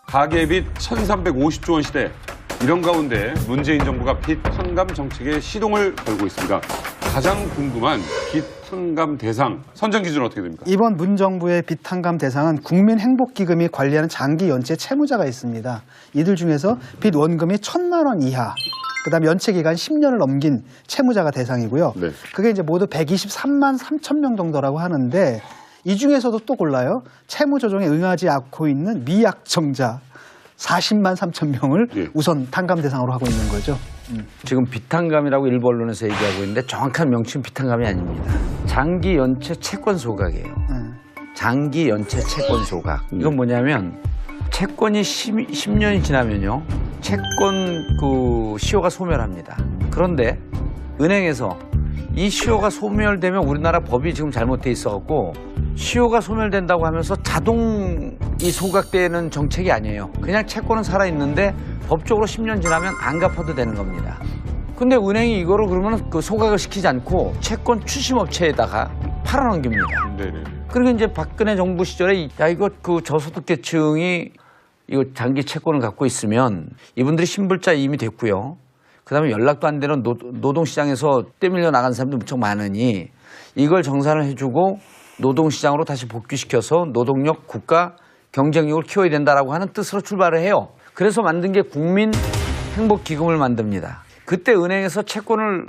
가계빚 1,350조 원 시대. 이런 가운데 문재인 정부가 빚 탕감 정책에 시동을 걸고 있습니다. 가장 궁금한 빚 탕감 대상 선정 기준은 어떻게 됩니까? 이번 문정부의 빚 탕감 대상은 국민행복기금이 관리하는 장기 연체 채무자가 있습니다. 이들 중에서 빚 원금이 1,000만 원 이하, 그다음 연체 기간 10년을 넘긴 채무자가 대상이고요. 네. 그게 이제 모두 123만 3천 명 정도라고 하는데 이 중에서도 또 골라요. 채무 조정에 응하지 않고 있는 미약정자 40만 3천 명을 예. 우선 탕감 대상으로 하고 있는 거죠. 지금 빚탕감이라고 일부 언론에서 얘기하고 있는데 정확한 명칭은 빚탕감이 아닙니다. 장기 연체 채권 소각이에요. 장기 연체 채권 소각. 이건 뭐냐면 채권이 10년이 지나면요. 채권 시효가 소멸합니다. 그런데 은행에서 이 시효가 소멸되면 우리나라 법이 지금 잘못돼 있어갖고 시효가 소멸된다고 하면서 자동 이 소각되는 정책이 아니에요. 그냥 채권은 살아있는데 법적으로 10년 지나면 안 갚아도 되는 겁니다. 근데 은행이 이거를 그러면 소각을 시키지 않고 채권 추심업체에다가 팔아넘깁니다. 네네. 그리고 이제 박근혜 정부 시절에 야 이거 저소득계층이 이거 장기 채권을 갖고 있으면 이분들이 신불자 이미 됐고요. 그다음에 연락도 안 되는 노동시장에서 떼밀려 나간 사람도 무척 많으니 이걸 정산을 해주고 노동시장으로 다시 복귀시켜서 노동력, 국가, 경쟁력을 키워야 된다라고 하는 뜻으로 출발을 해요. 그래서 만든 게 국민행복기금을 만듭니다. 그때 은행에서 채권을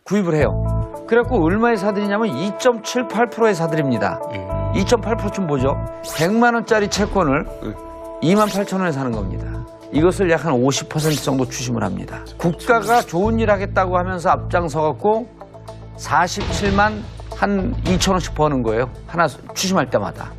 구입을 해요. 그래갖고 얼마에 사들이냐면 2.78%에 사들입니다. 2.8%쯤 뭐죠? 100만 원짜리 채권을 2만 8천 원에 사는 겁니다. 이것을 약 한 50% 정도 추심을 합니다. 국가가 좋은 일 하겠다고 하면서 앞장서갖고 47만 한 2천 원씩 버는 거예요. 하나 추심할 때마다.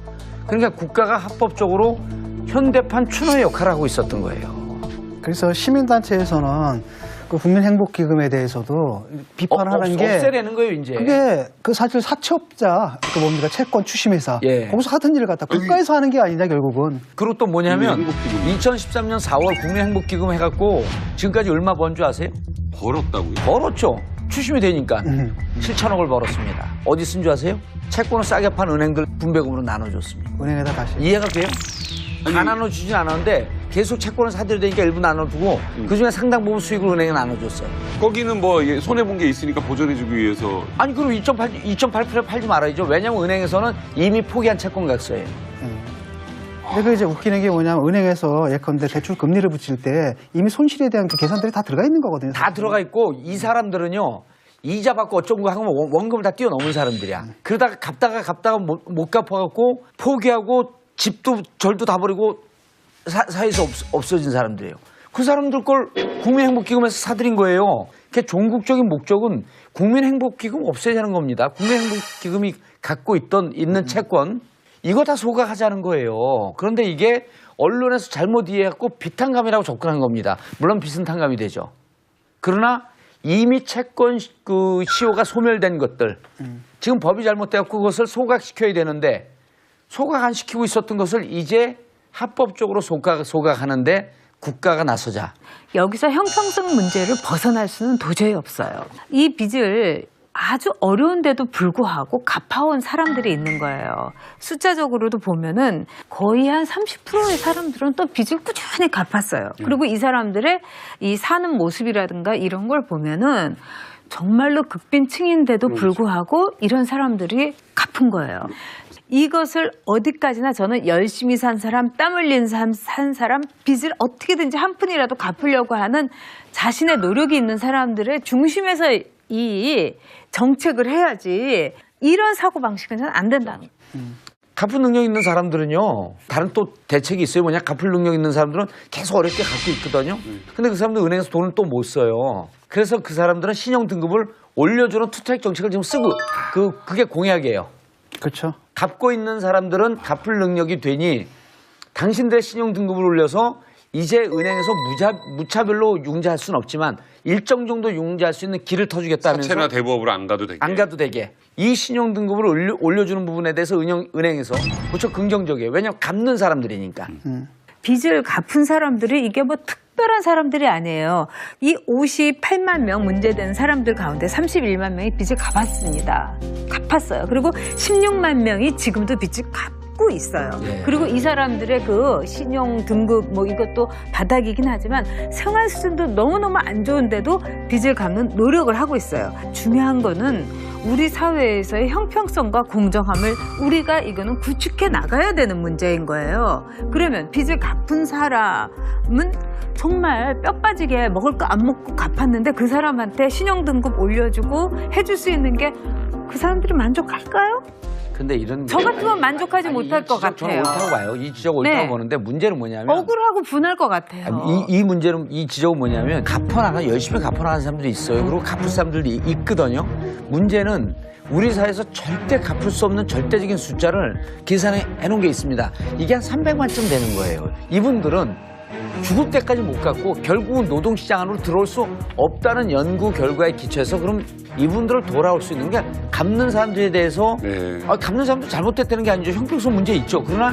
그러니까 국가가 합법적으로 현대판 추노의 역할을 하고 있었던 거예요. 그래서 시민단체에서는 그 국민행복기금에 대해서도 비판을 하는 게 없애려는 거예요, 이제. 그게 사실 사채업자 뭡니까 채권 추심회사 예. 거기서 하던 일을 갖다 국가에서 하는 게 아니냐 결국은. 그리고 또 뭐냐면 국민행복기금. 2013년 4월 국민행복기금 해갖고 지금까지 얼마 번 줄 아세요? 벌었다고요? 벌었죠. 추심이 되니까 7천억을 벌었습니다. 어디 쓴 줄 아세요? 채권을 싸게 판 은행들 분배금으로 나눠줬습니다. 은행에다 다시. 이해가 돼요? 다 나눠주진 않았는데 계속 채권을 사들여야 되니까 일부 나눠두고 그중에 상당 부분 수익을 은행에 나눠줬어요. 거기는 뭐 손해본 게 있으니까 보전해주기 위해서. 아니 그럼 2.8%에 팔지 말아야죠. 왜냐하면 은행에서는 이미 포기한 채권 각서예요. 근데 그 이제 웃기는 게 뭐냐면 은행에서 예컨대 대출 금리를 붙일 때 이미 손실에 대한 그 계산들이 다 들어가 있는 거거든요. 다 들어가 있고 이 사람들은요. 이자 받고 어쩌고 하면 원금을 다 뛰어넘은 사람들이야. 그러다가 갚다가 못 갚아갖고 포기하고 집도 절도 다 버리고 사회에서 없어진 사람들이에요. 그 사람들 걸 국민행복기금에서 사들인 거예요. 그 종국적인 목적은 국민행복기금 없애자는 겁니다. 국민행복기금이 갖고 있는 채권 이거 다 소각하자는 거예요. 그런데 이게 언론에서 잘못 이해해갖고 빚탕감이라고 접근한 겁니다. 물론 빚은 탕감이 되죠. 그러나 이미 채권 시효가 소멸된 것들 지금 법이 잘못되었고 그것을 소각시켜야 되는데 소각 안 시키고 있었던 것을 이제 합법적으로 소각하는데 국가가 나서자. 여기서 형평성 문제를 벗어날 수는 도저히 없어요. 이 빚을 아주 어려운데도 불구하고 갚아온 사람들이 있는 거예요. 숫자적으로도 보면은 거의 한 30%의 사람들은 또 빚을 꾸준히 갚았어요. 그리고 이 사람들의 이 사는 모습이라든가 이런 걸 보면은 정말로 극빈층인데도 불구하고 이런 사람들이 갚은 거예요. 이것을 어디까지나 저는 열심히 산 사람, 땀 흘린 산 사람, 빚을 어떻게든지 한 푼이라도 갚으려고 하는 자신의 노력이 있는 사람들의 중심에서 이 정책을 해야지 이런 사고방식은 저는 안 된다는 거예요. 갚을 능력 있는 사람들은요. 다른 또 대책이 있어요. 뭐냐. 갚을 능력 있는 사람들은 계속 어렵게 갖고 있거든요. 근데 그 사람들 은행에서 돈을 또 못 써요. 그래서 그 사람들은 신용 등급을 올려주는 투트랙 정책을 지금 쓰고 그게 공약이에요. 그렇죠. 갚고 있는 사람들은 갚을 능력이 되니 당신들의 신용 등급을 올려서 이제 은행에서 무차별로 융자할 수는 없지만 일정 정도 융자할 수 있는 길을 터주겠다면서 사채나 대부업으로 안 가도 되게. 안 가도 되게. 이 신용 등급을 올려주는 부분에 대해서 은행에서 무척 긍정적이에요. 왜냐하면 갚는 사람들이니까. 빚을 갚은 사람들이 이게 뭐 특별한 사람들이 아니에요. 이 58만 명 문제된 사람들 가운데 31만 명이 빚을 갚았습니다. 갚았어요. 그리고 16만 명이 지금도 빚을 갚고 갚고 있어요. 예. 그리고 이 사람들의 그 신용 등급 뭐 이것도 바닥이긴 하지만 생활 수준도 너무너무 안 좋은데도 빚을 갚는 노력을 하고 있어요. 중요한 거는 우리 사회에서의 형평성과 공정함을 우리가 이거는 구축해 나가야 되는 문제인 거예요. 그러면 빚을 갚은 사람은 정말 뼈 빠지게 먹을 거 안 먹고 갚았는데 그 사람한테 신용등급 올려주고 해줄 수 있는 게 그 사람들이 만족할까요? 근데 이런 저 같으면 만족하지 못할 것 저는 같아요. 옳다고 봐요. 이 지적 옳다고 네. 보는데 문제는 뭐냐면 억울하고 분할 것 같아요. 아니, 이 문제는 이 지적은 뭐냐면 갚아나가 열심히 갚아나가는 사람들이 있어요. 그리고 갚을 사람들이 있거든요. 문제는 우리 사회에서 절대 갚을 수 없는 절대적인 숫자를 계산해 놓은 게 있습니다. 이게 한 300만쯤 되는 거예요. 이분들은 죽을 때까지 못 갚고 결국은 노동시장 안으로 들어올 수 없다는 연구 결과에 기초해서 그럼 이분들을 돌아올 수 있는 게 갚는 사람들에 대해서 네. 갚는 사람도 잘못됐다는 게 아니죠. 형평성 문제 있죠. 그러나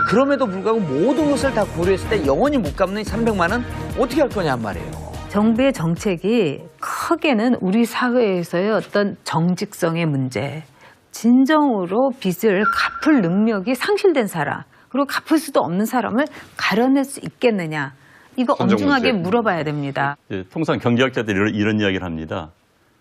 그럼에도 불구하고 모든 것을 다 고려했을 때 영원히 못 갚는 300만 원 어떻게 할 거냐 말이에요. 정부의 정책이 크게는 우리 사회에서의 어떤 정직성의 문제, 진정으로 빚을 갚을 능력이 상실된 사람, 그리고 갚을 수도 없는 사람을 가려낼 수 있겠느냐. 이거 선정 엄중하게 문제. 물어봐야 됩니다. 통상 경제학자들이 이런 이야기를 합니다.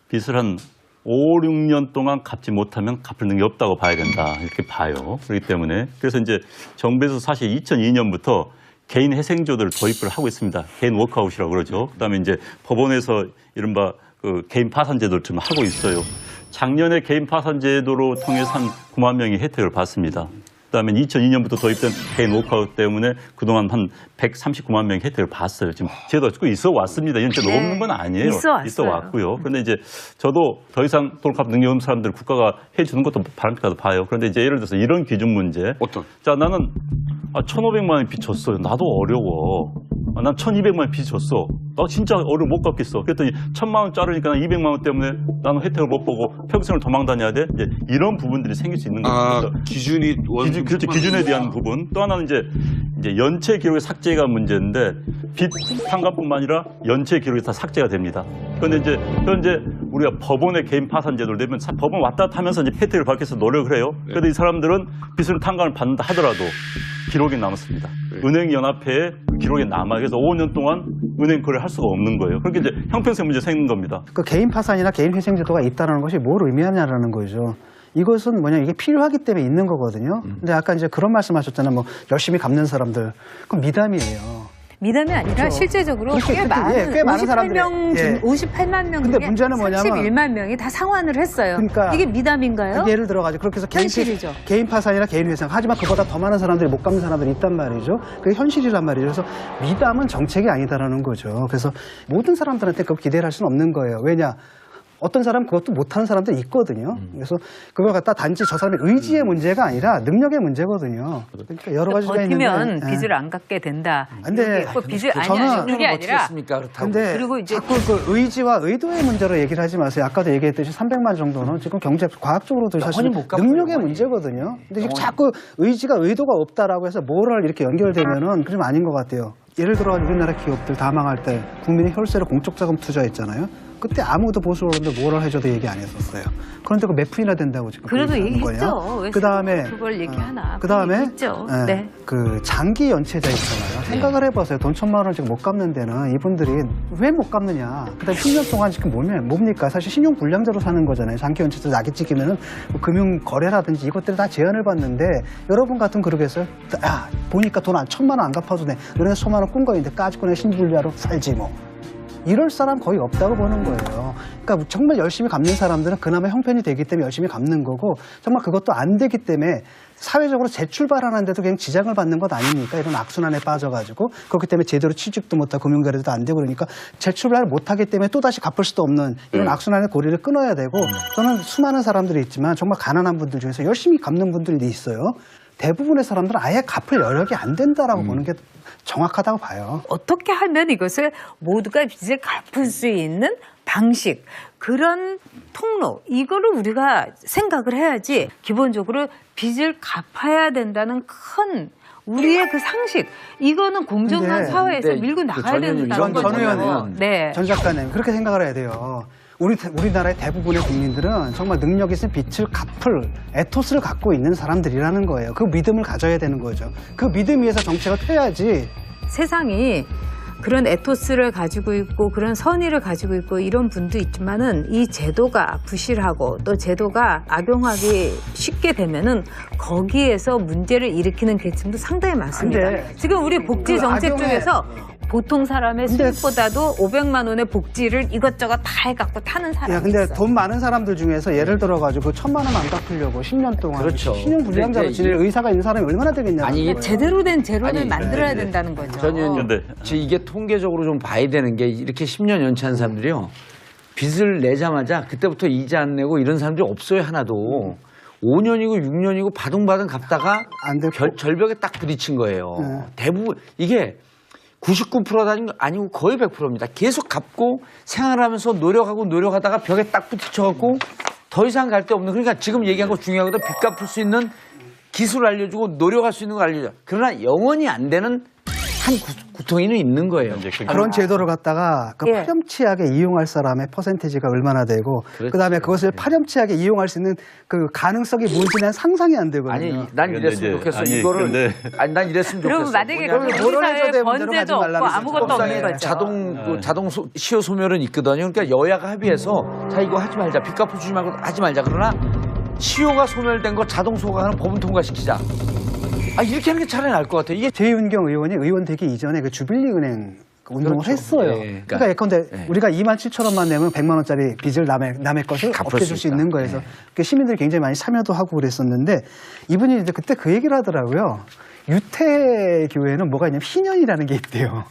빚을 한 5, 6년 동안 갚지 못하면 갚을 능력이 없다고 봐야 된다. 이렇게 봐요. 그렇기 때문에. 그래서 이제 정부에서 사실 2002년부터 개인 회생조들을 도입을 하고 있습니다. 개인 워크아웃이라고 그러죠. 그다음에 이제 법원에서 이른바 그 개인 파산 제도를 좀 하고 있어요. 작년에 개인 파산 제도로 통해서 한 9만 명이 혜택을 받습니다. 그다음에 2002년부터 도입된 개인 워크아웃 때문에 그동안 한 139만 명이 혜택을 봤어요. 지금 제도가 쭉 있어 왔습니다. 이건 진짜 네. 없는 건 아니에요. 있어 왔고요. 그런데 이제 저도 더 이상 돈 갚을 능력 없는 사람들 국가가 해주는 것도 바람직하다고 봐요. 그런데 이제 예를 들어서 이런 기준 문제. 어떤? 자, 나는 1,500만 원 빚 졌어요. 나도 어려워. 난 1,200만 원 빚 졌어. 나 진짜 어려워 못 갚겠어. 그랬더니 1,000만 원 자르니까 난 200만 원 때문에 나는 혜택을 못 보고 평생을 도망 다녀야 돼. 이제 이런 부분들이 생길 수 있는 거죠. 기준이 그렇죠. 기준에 대한 부분. 또 하나는 이제 연체 기록의 삭제가 문제인데 빚 상감뿐만 아니라 연체 기록이 다 삭제가 됩니다. 그런데 이제 현재 우리가 법원의 개인 파산 제도를 내면 법원 왔다 갔다 하면서 이제 혜택을 받기 위해서 노력을 해요. 그런데 이 사람들은 빚을 탕감을 받는다 하더라도 기록이 남습니다. 은행연합회에 기록이 남아. 그래서 5년 동안 은행 거래를 할 수가 없는 거예요. 그렇게 이제 형평성 문제 생긴 겁니다. 그 개인 파산이나 개인 회생 제도가 있다는 것이 뭘 의미하냐라는 거죠. 이것은 뭐냐, 이게 필요하기 때문에 있는 거거든요. 근데 아까 이제 그런 말씀하셨잖아요. 뭐 열심히 갚는 사람들, 그건 미담이에요. 미담이 아니라 그렇죠. 실제적으로 그렇게 꽤 그때, 많은, 꽤 많은 사람들이, 58만 명 근데 중에 문제는 뭐냐면 31만 명이 다 상환을 했어요. 그러니까 이게 미담인가요? 예를 들어가지고 그렇게 해서 현실이죠. 개인 파산이나 개인 회생, 하지만 그보다 더 많은 사람들이 못 갚는 사람들이 있단 말이죠. 그게 현실이란 말이죠. 그래서 미담은 정책이 아니다라는 거죠. 그래서 모든 사람들한테 그걸 기대를 할 수는 없는 거예요. 왜냐? 어떤 사람은 그것도 못하는 사람들이 있거든요. 그래서 그걸 갖다 단지 저 사람의 의지의 문제가 아니라 능력의 문제거든요. 그러니까 여러 가지가 있는데. 버티면 빚을 안 갚게 된다. 근데 이게 꼭 빚을 저는 아니야. 그게 아니라 어떻겠습니까? 그렇다고. 근데 그리고 이제 자꾸 그 의지와 의도의 문제로 얘기를 하지 마세요. 아까도 얘기했듯이 300만 정도는 지금 경제 과학적으로도 사실 영원히 못 갚아요, 능력의 영원히. 문제거든요. 근데 지금 자꾸 의지가 의도가 없다라고 해서 뭐를 이렇게 연결되면은 그좀 아닌 것 같아요. 예를 들어 우리나라 기업들 다 망할 때 국민이 혈세를 공적 자금 투자했잖아요. 그때 아무도 보수 언론들 뭐를 해줘도 얘기 안 했었어요. 그런데 그 몇 푼이나 된다고 지금 그래도 얘기하는 얘기했죠. 거예요. 왜 그다음에 그걸 얘기하나? 그다음에 얘기했죠. 네. 그 장기 연체자 있잖아요. 생각을 해보세요. 돈 1,000만 원 지금 못 갚는 데는 이분들이 왜 못 갚느냐. 그다음에 10년 동안 지금 뭡니까? 사실 신용 불량자로 사는 거잖아요. 장기 연체자 낙이 찍히면은 뭐 금융 거래라든지 이것들을 다 제한을 받는데 여러분 같으면 그러겠어요? 야, 보니까 돈 1,000만 원 안 갚아도 돼. 너네 1,000만 원 꾼 거인데 까짓거 내 신불리하러 살지 뭐. 이럴 사람 거의 없다고 보는 거예요. 그러니까 정말 열심히 갚는 사람들은 그나마 형편이 되기 때문에 열심히 갚는 거고 정말 그것도 안 되기 때문에 사회적으로 재출발하는데도 그냥 지장을 받는 것 아닙니까? 이런 악순환에 빠져가지고 그렇기 때문에 제대로 취직도 못하고 금융거래도 안 되고 그러니까 재출발을 못하기 때문에 또다시 갚을 수도 없는 이런 악순환의 고리를 끊어야 되고 저는 수많은 사람들이 있지만 정말 가난한 분들 중에서 열심히 갚는 분들이 있어요. 대부분의 사람들은 아예 갚을 여력이 안 된다라고 보는 게 정확하다고 봐요. 어떻게 하면 이것을 모두가 빚을 갚을 수 있는 방식, 그런 통로, 이거를 우리가 생각을 해야지 기본적으로 빚을 갚아야 된다는 큰 우리의 그 상식, 이거는 공정한 근데 사회에서 밀고 그 나가야 전 의원님, 된다는 전 거죠. 의원님, 네. 전 작가님 그렇게 생각을 해야 돼요. 우리나라의 대부분의 국민들은 정말 능력 있으면 빚을 갚을 에토스를 갖고 있는 사람들이라는 거예요. 그 믿음을 가져야 되는 거죠. 그 믿음 위에서 정치가 퇴야지. 세상이 그런 에토스를 가지고 있고 그런 선의를 가지고 있고 이런 분도 있지만은 이 제도가 부실하고 또 제도가 악용하기 쉽게 되면은 거기에서 문제를 일으키는 계층도 상당히 많습니다. 근데 지금 우리 복지 그 정책 악용에- 중에서 보통 사람의 근데- 수입보다도 500만 원의 복지를 이것저것 다 해갖고 타는 사람이 야, 근데 있어. 돈 많은 사람들 중에서 예를 들어가지고 1,000만 원 안 갚으려고 10년 동안 그렇죠. 신용 불량자로 근데 이제 지낼 의사가 있는 사람이 얼마나 되겠냐는 아니, 이게 거예요. 제대로 된 제도를 아니, 만들어야 네. 된다는 거죠. 저는 근데- 이게 통계적으로 좀 봐야 되는 게 이렇게 10년 연차한 사람들이요. 빚을 내자마자 그때부터 이자 안 내고 이런 사람들이 없어요, 하나도. 5년이고 6년이고 바둥바둥 갚다가 안 되고. 절벽에 딱 부딪힌 거예요. 네. 대부분 이게 99%가 아니고 거의 100%입니다. 계속 갚고 생활하면서 노력하다가 벽에 딱 부딪혀갖고 더 이상 갈 데 없는, 그러니까 지금 얘기한 거 중요하거든. 빚 갚을 수 있는 기술을 알려주고 노력할 수 있는 걸 알려줘. 그러나 영원히 안 되는 한 구덩이는 있는 거예요. 이제 그런 제도를 갖다가 그 예. 파렴치하게 이용할 사람의 퍼센티지가 얼마나 되고 그렇죠. 그다음에 그것을 파렴치하게 이용할 수 있는 그 가능성이 뭔지 난 상상이 안 되거든요. 아니, 난 근데 이랬으면 이제- 좋겠어. 아니, 이거를 근데- 아니, 난 이랬으면 좋겠어. 그럼 만약에 뭐냐면 우리 모론의 사회에 저대 문제로 번제도 하지 없고 말라는 아무것도 법상에 없는 거죠. 자동 시효 소멸은 있거든요. 그러니까 여야가 합의해서 자 이거 하지 말자, 빚 갚아주지 말고 하지 말자. 그러나 시효가 소멸된 거 자동 소각하는 법은 통과시키자. 아 이렇게 하는 게 차라리 나을 것 같아요. 이게 최윤경 의원이 의원 되기 이전에 그 주빌리 은행 그 운동을 그렇죠. 했어요. 예, 그러니까 예컨대 예. 우리가 27,000원만 내면 100만 원짜리 빚을 남의 것을 갚을 없애줄 수 수 있다. 있는 거에서 예. 그 시민들이 굉장히 많이 참여도 하고 그랬었는데 이분이 이제 그때 그 얘기를 하더라고요. 유태교회는 뭐가 있냐면 희년이라는 게 있대요.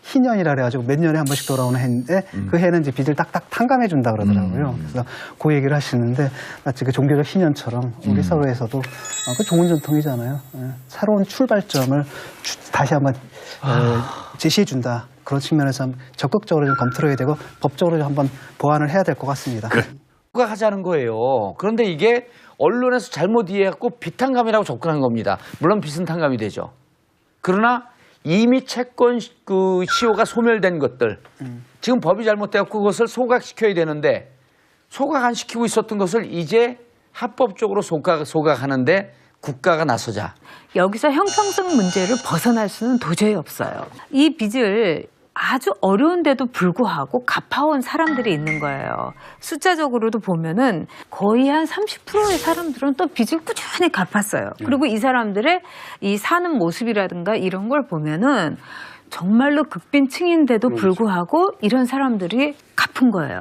희년이라 그래가지고 몇 년에 한 번씩 돌아오는 해인데 그 해는 이제 빚을 딱딱 탕감해 준다 그러더라고요. 그래서 그 얘기를 하시는데 마치 그 종교적 희년처럼 우리 사회에서도 그 좋은 전통이잖아요. 예. 새로운 출발점을 다시 한번 제시해 준다. 그런 측면에서 적극적으로 좀 검토를 해야 되고 법적으로 좀 한번 보완을 해야 될 것 같습니다. 하자는 거예요. 그런데 이게 언론에서 잘못 이해했고 빚탕감이라고 접근한 겁니다. 물론 빚은 탕감이 되죠. 그러나 이미 채권 그 시효가 소멸된 것들, 지금 법이 잘못되었고 그것을 소각시켜야 되는데 소각 안 시키고 있었던 것을 이제 합법적으로 소각하는데 국가가 나서자. 여기서 형평성 문제를 벗어날 수는 도저히 없어요. 이 빚을 아주 어려운데도 불구하고 갚아온 사람들이 있는 거예요. 숫자적으로도 보면은 거의 한 30%의 사람들은 또 빚을 꾸준히 갚았어요. 그리고 이 사람들의 이 사는 모습이라든가 이런 걸 보면은 정말로 극빈층인데도 불구하고 이런 사람들이 갚은 거예요.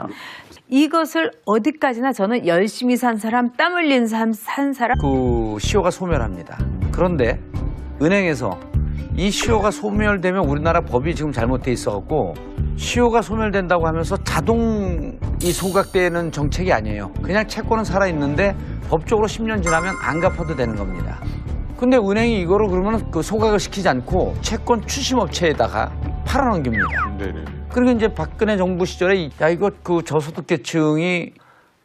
이것을 어디까지나 저는 열심히 산 사람, 땀 흘린 산 사람, 그 시효가 소멸합니다. 그런데 은행에서 이 시효가 소멸되면 우리나라 법이 지금 잘못돼 있어갖고 시효가 소멸된다고 하면서 자동 이 소각되는 정책이 아니에요. 그냥 채권은 살아있는데 법적으로 10년 지나면 안 갚아도 되는 겁니다. 근데 은행이 이거를 그러면 그 소각을 시키지 않고 채권 추심업체에다가 팔아넘깁니다. 네네. 그리고 이제 박근혜 정부 시절에 야 이거 그 저소득계층이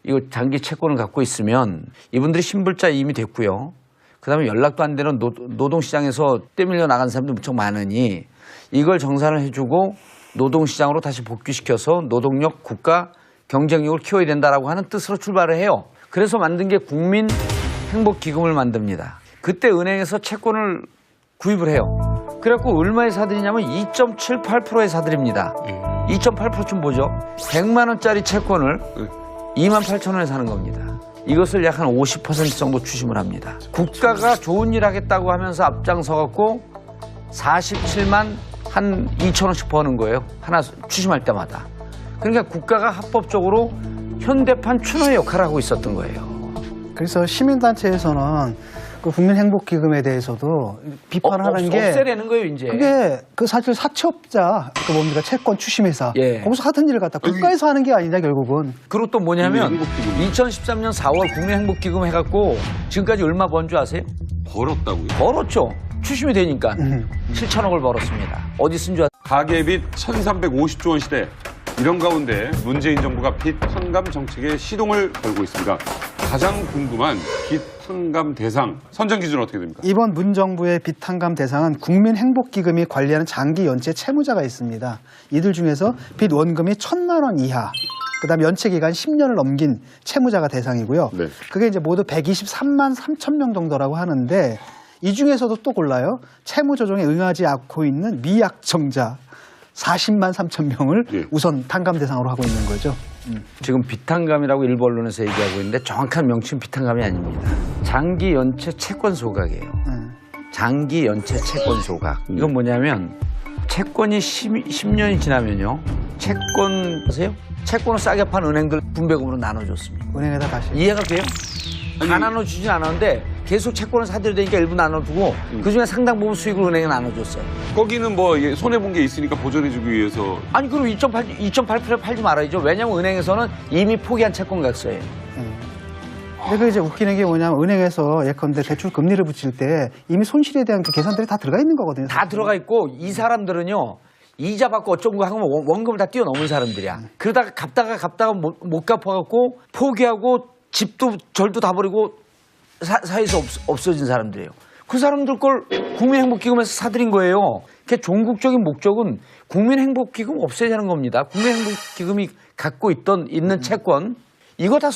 이거 장기 채권을 갖고 있으면 이분들이 신불자 이임이 됐고요. 그다음에 연락도 안 되는 노동시장에서 떼밀려 나간 사람도 무척 많으니 이걸 정산을 해주고 노동시장으로 다시 복귀시켜서 노동력, 국가 경쟁력을 키워야 된다라고 하는 뜻으로 출발을 해요. 그래서 만든 게 국민행복기금을 만듭니다. 그때 은행에서 채권을 구입을 해요. 그래갖고 얼마에 사들이냐면 2.78%에 사들입니다. 2.8%쯤 보죠. 100만 원짜리 채권을 28,000원에 사는 겁니다. 이것을 약 한 50% 정도 추심을 합니다. 국가가 좋은 일 하겠다고 하면서 앞장서갖고 47만 한 2,000원씩 버는 거예요. 하나 추심할 때마다. 그러니까 국가가 합법적으로 현대판 추노의 역할을 하고 있었던 거예요. 그래서 시민단체에서는 그 국민행복기금에 대해서도 비판하는 게 없애려는 거예요, 이제. 그게 그 사실 사채업자 그 뭡니까 채권 추심회사 예. 거기서 하던 일을 갖다 국가에서 하는 게 아니냐 결국은. 그리고 또 뭐냐면 국민행복기금. 2013년 4월 국민행복기금 해갖고 지금까지 얼마 번 줄 아세요? 벌었다고요? 벌었죠. 추심이 되니까 7천억을 벌었습니다. 어디 쓴 줄 아세요? 가계빚 1,350조 원 시대. 이런 가운데 문재인 정부가 빚 탕감 정책에 시동을 걸고 있습니다. 가장 궁금한 빚 탕감 대상 선정 기준은 어떻게 됩니까? 이번 문정부의 빚 탕감 대상은 국민행복기금이 관리하는 장기 연체 채무자가 있습니다. 이들 중에서 빚 원금이 1,000만 원 이하, 그다음 연체 기간 10년을 넘긴 채무자가 대상이고요. 네. 그게 이제 모두 123만 3천 명 정도라고 하는데 이 중에서도 또 골라요. 채무 조정에 응하지 않고 있는 미약정자 40만 3천 명을 예. 우선 탕감 대상으로 하고 있는 거죠. 지금 비탕감이라고 일부 언론에서 얘기하고 있는데 정확한 명칭은 비탕감이 아닙니다. 장기 연체 채권 소각이에요. 장기 연체 채권 소각. 이건 뭐냐면 채권이 10년이 지나면요. 채권 아세요? 채권을 싸게 판 은행들 분배금으로 나눠줬습니다. 은행에다 다시. 이해가 돼요? 다 나눠주진 않았는데 계속 채권을 사들여야 되니까 일부 나눠두고 그중에 상당 부분 수익을 은행에 나눠줬어요. 거기는 뭐 손해본 게 있으니까 보전해주기 위해서. 아니 그럼 2.8% 팔지 말아야죠. 왜냐하면 은행에서는 이미 포기한 채권 각서예요. 근데 그 이제 웃기는 게 뭐냐면 은행에서 예컨대 대출 금리를 붙일 때 이미 손실에 대한 그 계산들이 다 들어가 있는 거거든요. 다 들어가 있고 이 사람들은요. 이자 받고 어쩌고 하면 원금을 다 뛰어넘은 사람들이야. 그러다가 갚다가 못 갚아갖고 포기하고 집도 절도 다 버리고 사회에서 없어진 사람들이에요. 그 사람들 걸 국민행복기금에서 사들인 거예요. 그 종국적인 목적은 국민행복기금 없애자는 겁니다. 국민행복기금이 갖고 있는 채권 이거 다